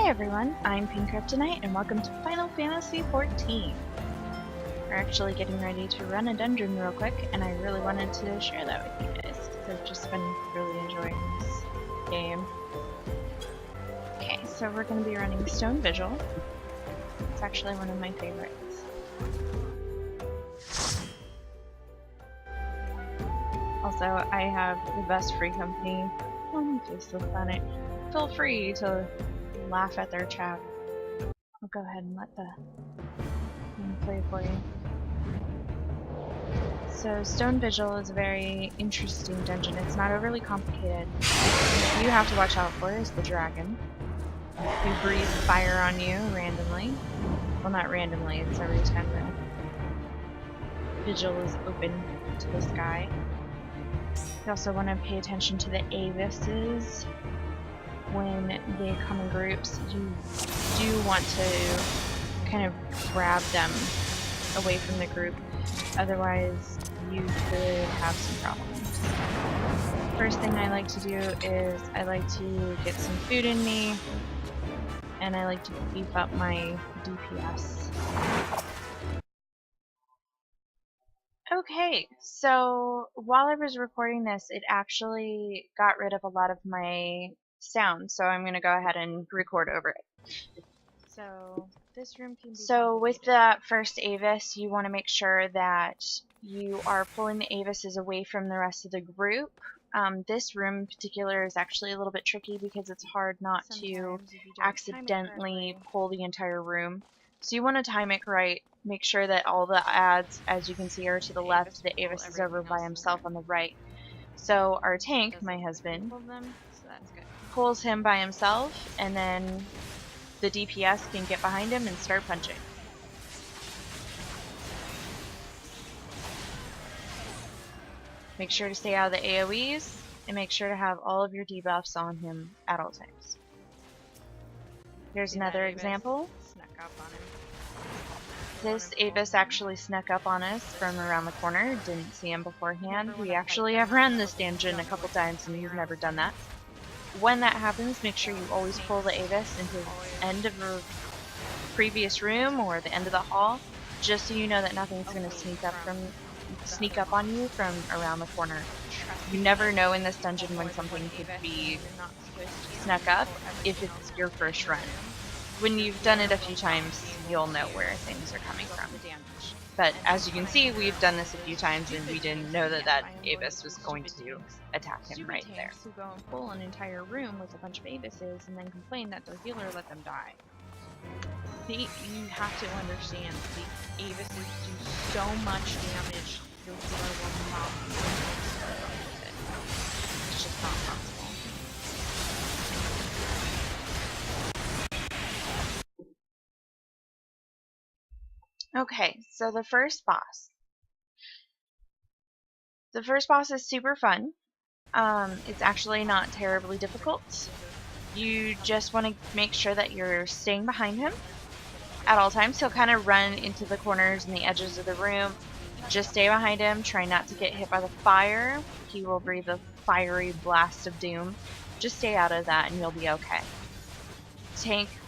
everyone, I'm Pink Kryptonite and welcome to Final Fantasy XIV. We're actually getting ready to run a dungeon real quick, and I really wanted to share that with you guys because I've just been really enjoying this game. Okay, so we're going to be running Stone Vigil. It's actually one of my favorites. Also, I have the best free company on the face of the planet. Feel free to laugh at their chat. I'll go ahead and let the game play for you. So Stone Vigil is a very interesting dungeon. It's not overly complicated. What you have to watch out for is the dragon, who breathes fire on you randomly. Well, not randomly, it's every time the vigil is open to the sky. You also want to pay attention to the avises. When they come in groups, you do want to kind of grab them away from the group, otherwise you could have some problems. First thing I like to do is I like to get some food in me, and I like to beef up my DPS. Okay, so while I was recording this, it actually got rid of a lot of my sound, so I'm going to go ahead and record over it. So this room can be with that first Avis, you want to make sure that you are pulling the Avises away from the rest of the group. This room in particular is actually a little bit tricky because it's hard not to accidentally pull the entire room. So you want to time it right. Make sure that all the adds, as you can see, are to the left. The Avis is over by himself on the right. So our tank, my husband, pulls him by himself, and then the DPS can get behind him and start punching. Make sure to stay out of the AoEs, and make sure to have all of your debuffs on him at all times. Here's another example. This Avis actually snuck up on us from around the corner. Didn't see him beforehand. We actually have run this dungeon a couple times and he's never done that. When that happens, make sure you always pull the Avis into the end of the previous room or the end of the hall, just so you know that nothing's going to sneak up on you from around the corner. You never know in this dungeon when something could be snuck up if it's your first run. When you've done it a few times, you'll know where things are coming from. But as you can see, we've done this a few times and we didn't know that that Avis was going to attack him right there. Who go and pull an entire room with a bunch of Avises and then complain that their healer let them die. You have to understand, the Avises do so much damage, your healer will not be able to start off with it. It's just not possible. Okay, so the first boss. The first boss is super fun. It's actually not terribly difficult. You just want to make sure that you're staying behind him at all times. He'll kind of run into the corners and the edges of the room. Just stay behind him. Try not to get hit by the fire. He will breathe a fiery blast of doom. Just stay out of that and you'll be okay.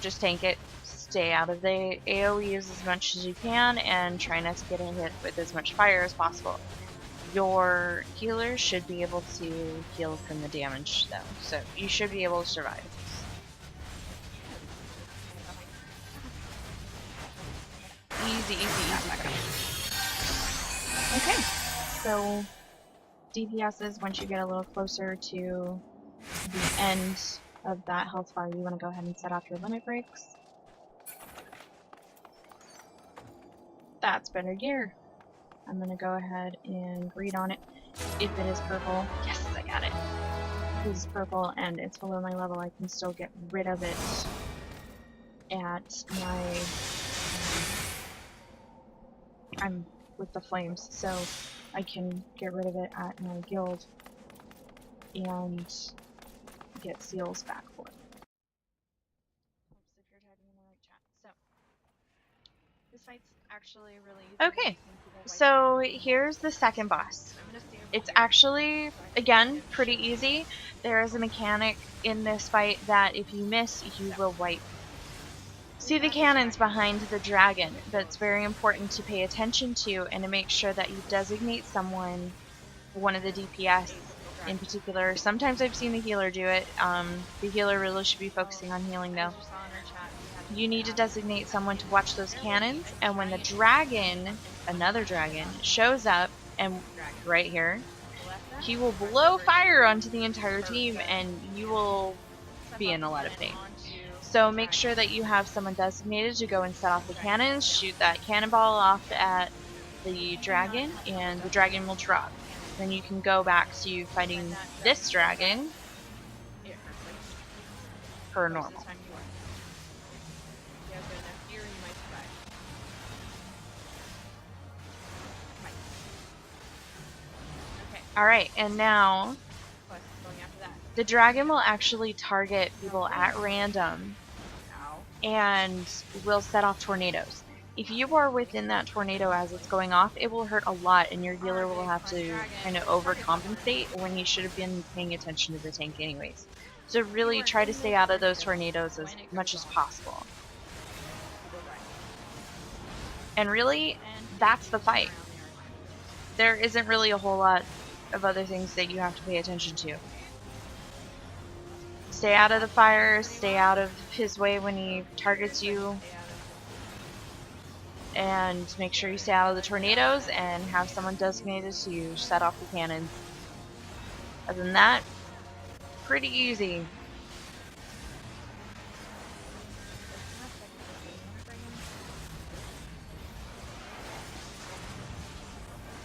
Just tank it. Stay out of the AoEs as much as you can and try not to get hit with as much fire as possible. Your healer should be able to heal from the damage though, so you should be able to survive. Easy. Okay, so DPSs, once you get a little closer to the end of that health bar, you want to go ahead and set off your limit breaks. That's better gear. I'm gonna go ahead and read on it. If it is purple, yes, I got it. If it is purple and it's below my level, I can still get rid of it at my... I'm with the flames, so I can get rid of it at my guild and get seals back for it. If you're typing in the right chat. So, this fight's actually really easy. Okay, so here's the second boss. It's actually, again, pretty easy. There is a mechanic in this fight that if you miss, you will wipe See the cannons behind the dragon. That's very important to pay attention to and to make sure that you designate someone, one of the DPS in particular. Sometimes I've seen the healer do it. The healer really should be focusing on healing though. You need to designate someone to watch those cannons, and when the dragon, another dragon, shows up, and right here, he will blow fire onto the entire team and you will be in a lot of pain. So make sure that you have someone designated to go and set off the cannons, shoot that cannonball off at the dragon, and the dragon will drop. Then you can go back to fighting this dragon per normal. Alright, and now the dragon will actually target people at random and will set off tornadoes. If you are within that tornado as it's going off, it will hurt a lot and your healer will have to kind of overcompensate when you should have been paying attention to the tank anyways. So really try to stay out of those tornadoes as much as possible. And really, that's the fight. There isn't really a whole lot of other things that you have to pay attention to. Stay out of the fire, stay out of his way when he targets you, and make sure you stay out of the tornadoes and have someone designated to set off the cannons. Other than that, pretty easy.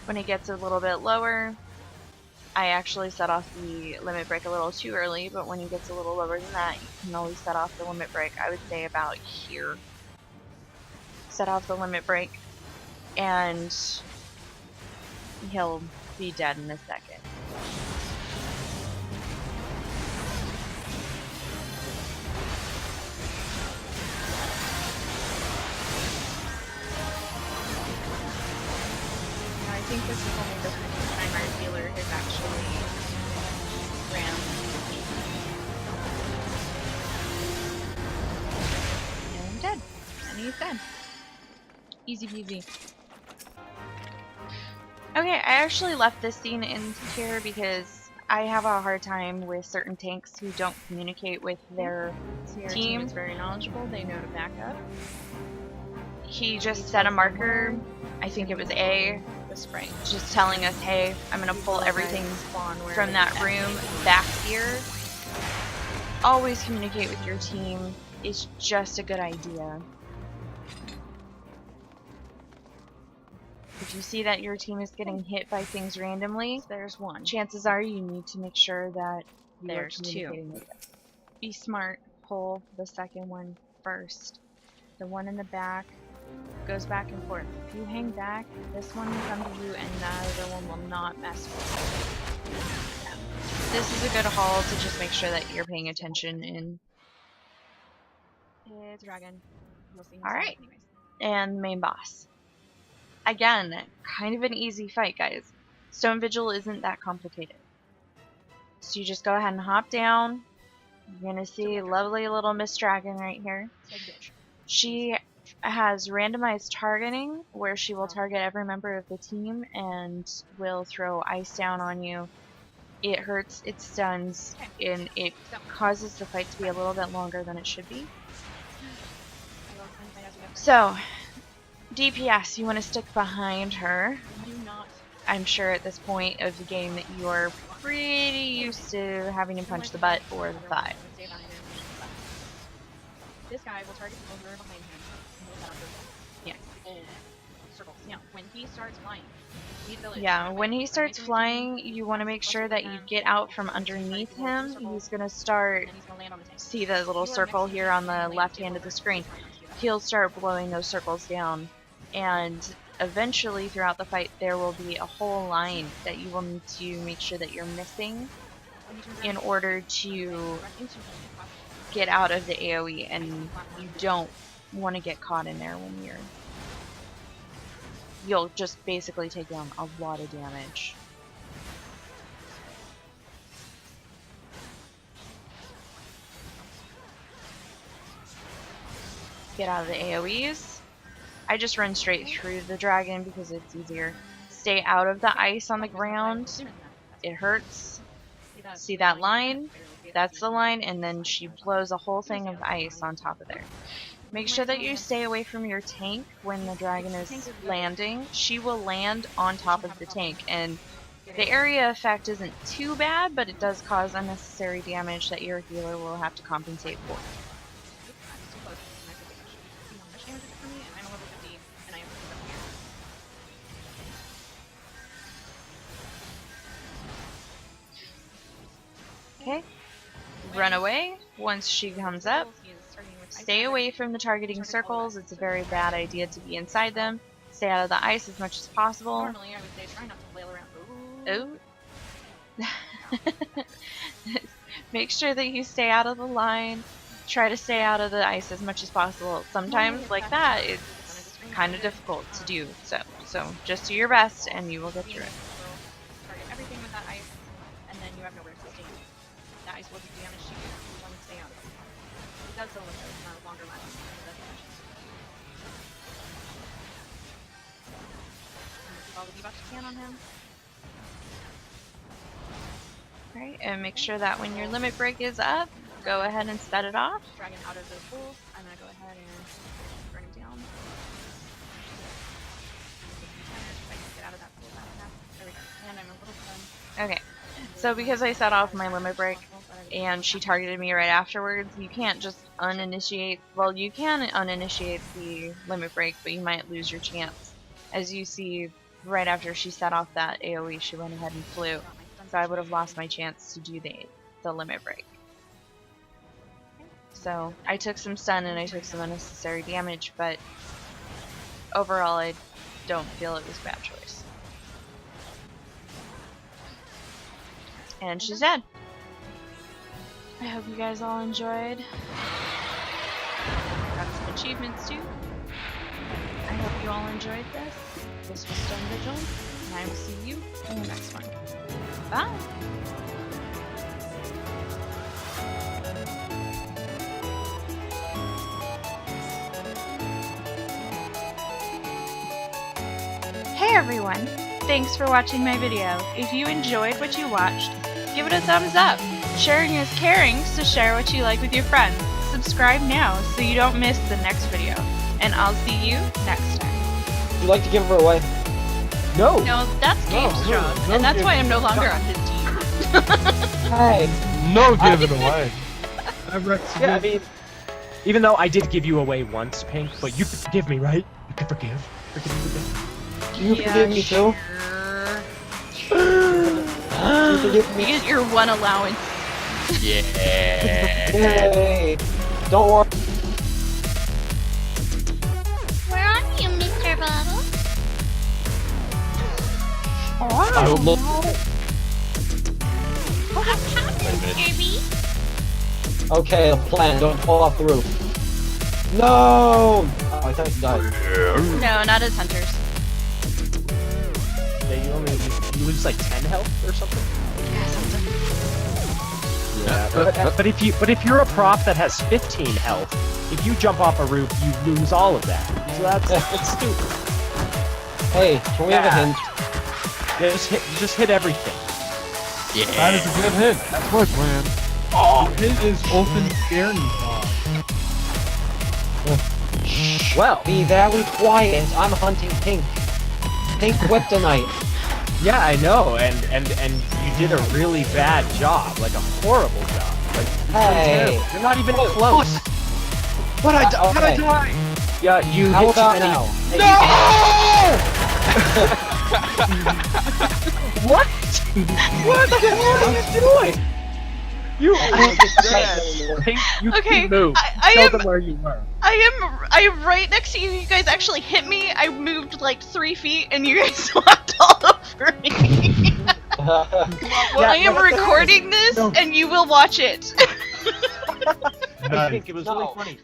When it gets a little bit lower, I actually set off the limit break a little too early, but when he gets a little lower than that, you can always set off the limit break. I would say about here. Set off the limit break, and he'll be dead in a second. I think this is only the second time our healer has actually ran. And I'm dead. And he's dead. Easy peasy. Okay, I actually left this scene in here because I have a hard time with certain tanks who don't communicate with their team. Is very knowledgeable. They know to back up. He just set a marker. I think it was A. Just telling us, hey, I'm gonna pull everything from that room back here. Always communicate with your team. It's just a good idea. If you see that your team is getting hit by things randomly, there's one. Chances are you need to make sure that there's two. With it. Be smart. Pull the second one first. The one in the back goes back and forth. If you hang back, this one will come to you and the other one will not mess with you. Yeah. This is a good haul to just make sure that you're paying attention in. It's dragon. Alright. And main boss. Again, kind of an easy fight, guys. Stone Vigil isn't that complicated. So you just go ahead and hop down. You're gonna see lovely little Miss Dragon right here. She has randomized targeting where she will target every member of the team and will throw ice down on you. It hurts, it stuns, and it causes the fight to be a little bit longer than it should be. So, DPS, you want to stick behind her. I'm sure at this point of the game that you are pretty used to having to punch the butt or the thigh. This guy will target people who are behind him. Yeah. Circles. Yeah. When he starts flying. Yeah, when he starts flying, you want to make sure that you get out from underneath him. He's going to start, see the little circle here on the left hand of the screen. He'll start blowing those circles down. And eventually throughout the fight, there will be a whole line that you will need to make sure that you're missing in order to get out of the AoE, and you don't want to get caught in there when you'll just basically take down a lot of damage. get out of the AoEs. I just run straight through the dragon because it's easier. Stay out of the ice on the ground. It hurts. See that line? That's the line, and then she blows a whole thing of ice on top of there. Make sure that you stay away from your tank when the dragon is landing. She will land on top of the tank, and the area effect isn't too bad, but it does cause unnecessary damage that your healer will have to compensate for. Okay, run away once she comes up. Stay away from the targeting circles. It's a very bad idea to be inside them. Stay out of the ice as much as possible. Normally, I would say try not to flail around. Oh. Make sure that you stay out of the line. Try to stay out of the ice as much as possible. Sometimes, like that, it's kind of difficult to do. So just do your best, and you will get through it. Target everything with that ice, and then you have nowhere to stand. That ice will do damage to you if you want to stay out of it. It does so with a longer last. All the debuffs you can on him. Alright, and make sure that when your limit break is up, go ahead and set it off. Dragon out of those pools. I'm gonna go ahead and burn him down. If I can get out of that pool that I have. There we go. And I'm a little done. Okay, so because I set off my limit break and she targeted me right afterwards, you can't just uninitiate. Well, you can uninitiate the limit break, but you might lose your chance. As you see, right after she set off that AoE, she went ahead and flew. So I would have lost my chance to do the limit break. So I took some stun and I took some unnecessary damage, but overall I don't feel it was a bad choice. And she's dead. I hope you guys all enjoyed. Got some achievements too. I hope you all enjoyed this. This was Stone Vigil, and I will see you in the next one. Bye! Hey everyone! Thanks for watching my video. If you enjoyed what you watched, give it a thumbs up. Sharing is caring, so share what you like with your friends. Subscribe now so you don't miss the next video. And I'll see you next time. Would you like to give her away? No! No, that's Gabe Strong, and that's why I'm no longer on his team. Hey! No giving away! Yeah, I mean, Even though I did give you away once, Pink, but you can forgive me, right? You can forgive. you forgive me too? You forgive You me? get your one allowance. Yeah. Yay! Don't worry. Where are you, Mr. Bottle? I will look. What happened, Kirby? Okay, a plan. Don't fall off the roof. No! Oh, I thought you died. No, not as hunters. Yeah, you lose like 10 health or something. Yeah, something. Yeah, but if you're a prop that has 15 health, if you jump off a roof, you lose all of that. So that's stupid. Hey, can we have a hint? Yeah, just hit everything. Yeah. That is a good hit. That's my plan. Oh! The hit is open scare pod. Well, Be very quiet. I'm hunting Pink. Pink Kryptonite. yeah, I know, and you did a really bad job, like a horrible job. Like, Hey! you're not even close. What I okay. How'd I die? Yeah, you How hit about too many. now? What? What the hell are you doing? You Pink, you Okay, move. I Tell am- them where you were. I am right next to you. You guys actually hit me. I moved like 3 feet, and you guys walked all over me. I am recording this, and you will watch it. I think it was really No. funny.